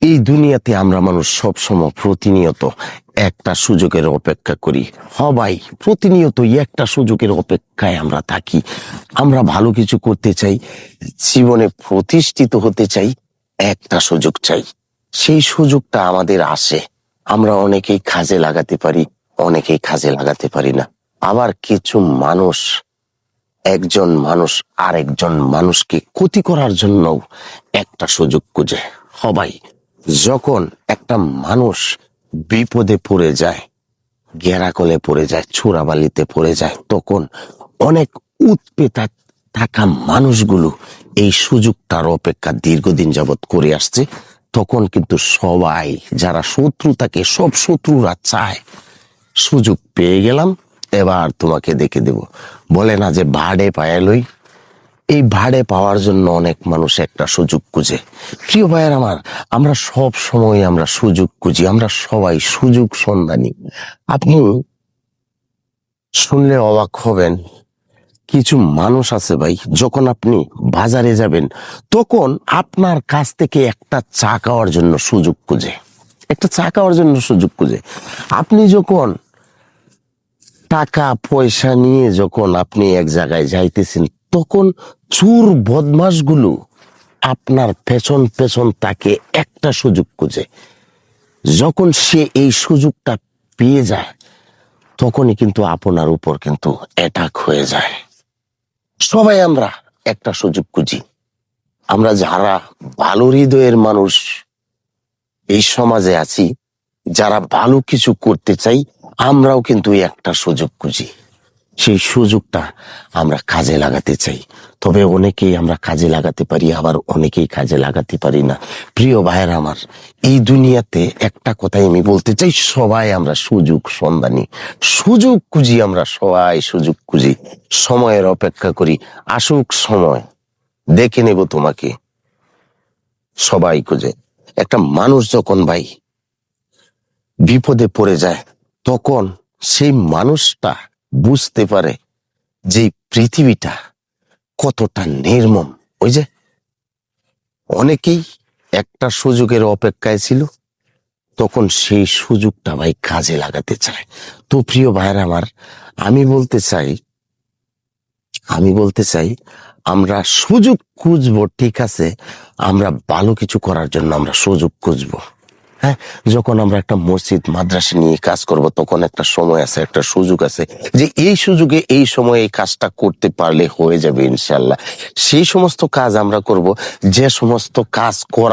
এই দুনিয়াতে আমরা মানুষ সবসময় প্রতিনিয়ত একটা সুযোগের অপেক্ষা করি। সবাই প্রতিনিয়তই একটা সুযোগের অপেক্ষায় আমরা থাকি। আমরা ভালো কিছু করতে চাই, জীবনে প্রতিষ্ঠিত হতে চাই, একটা সুযোগ চাই। সেই সুযোগটা আমাদের আসে, আমরা অনেকেই কাজে লাগাতে পারি, অনেকেই কাজে লাগাতে পারি না। আবার কিছু মানুষ, একজন মানুষ আরেকজন মানুষকে ক্ষতি করার জন্য একটা সুযোগ খুঁজে। সবাই যখন একটা মানুষ বিপদে পড়ে যায়, গেরাকলে পড়ে যায়, চোরাবালিতে পড়ে যায়, তখন অনেক উৎপেতা থাকা মানুষগুলো এই সুযোগটার অপেক্ষা দীর্ঘদিন যাবৎ করে আসছে। তখন কিন্তু সবাই যারা শত্রু থাকে, সব শত্রুরা চায় সুযোগ পেয়ে গেলাম, এবার তোমাকে দেখে দেব। বলে না যে ভাড়ে পায়ে লই, এই ভাড়ে পাওয়ার জন্য অনেক মানুষ একটা সুযোগ খুঁজে। প্রিয় ভাইয়ের আমার, আমরা সব সময় আমরা সুযোগ খুঁজি, আমরা সবাই সুযোগ সন্ধানী। আপনি শুনলে অবাক হবেন, কিছু মানুষ আছে ভাই, যখন আপনি বাজারে যাবেন তখন আপনার কাছ থেকে একটা চা খাওয়ার জন্য সুযোগ খুঁজে, একটা চা খাওয়ার জন্য সুযোগ খুঁজে। আপনি যখন টাকা পয়সা নিয়ে যখন আপনি এক জায়গায় যাইতেছেন, তখন চোর বদমাশগুলো আপনার পেছন পেছন তাকে একটা সুযোগ খুঁজে। যখন সে এই সুযোগটা পেয়ে যায়, তখনই কিন্তু আপনার উপর কিন্তু অ্যাটাক হয়ে যায়। সবাই আমরা একটা সুযোগ খুঁজি। আমরা যারা ভালো হৃদয়ের মানুষ এই সমাজে আছি, যারা ভালো কিছু করতে চাই, আমরাও কিন্তু একটা সুযোগ খুঁজি। সেই সুযোগটা আমরা কাজে লাগাতে চাই। তবে অনেকেই আমরা কাজে লাগাতে পারি, আবার অনেকেই কাজে লাগাতে পারি না। প্রিয় ভাইয়ের আমার, এই দুনিয়াতে একটা কথাই আমি বলতে চাই, সবাই আমরা সুযোগ সন্ধানী, সুযোগ খুঁজি, আমরা সবাই সুযোগ খুঁজি, সময়ের অপেক্ষা করি। আসুক সময়, দেখে নেব তোমাকে। সবাই খুঁজে। একটা মানুষ যখন ভাই বিপদে পড়ে যায়, তখন সেই মানুষটা বুঝতে পারে যে পৃথিবীটা কতটা নির্মম। ওই যে অনেকেই একটা সুযোগের অপেক্ষায় ছিল, তখন সেই সুযোগটা ভাই কাজে লাগাতে চায়। তো প্রিয় ভাইয়ের আমার, আমি বলতে চাই আমরা সুযোগ খুঁজবো, ঠিক আছে, আমরা ভালো কিছু করার জন্য আমরা সুযোগ খুঁজবো। হ্যাঁ, যখন আমরা একটা মসজিদ মাদ্রাসা নিয়ে কাজ করব, তখন একটা সময় আছে, একটা সুযোগ আছে যে এই সুযোগে এই সময়ে এই কাজটা করতে পারলে হয়ে যাবে ইনশাল্লাহ। সেই সমস্ত কাজ আমরা করব, যে সমস্ত কাজ করা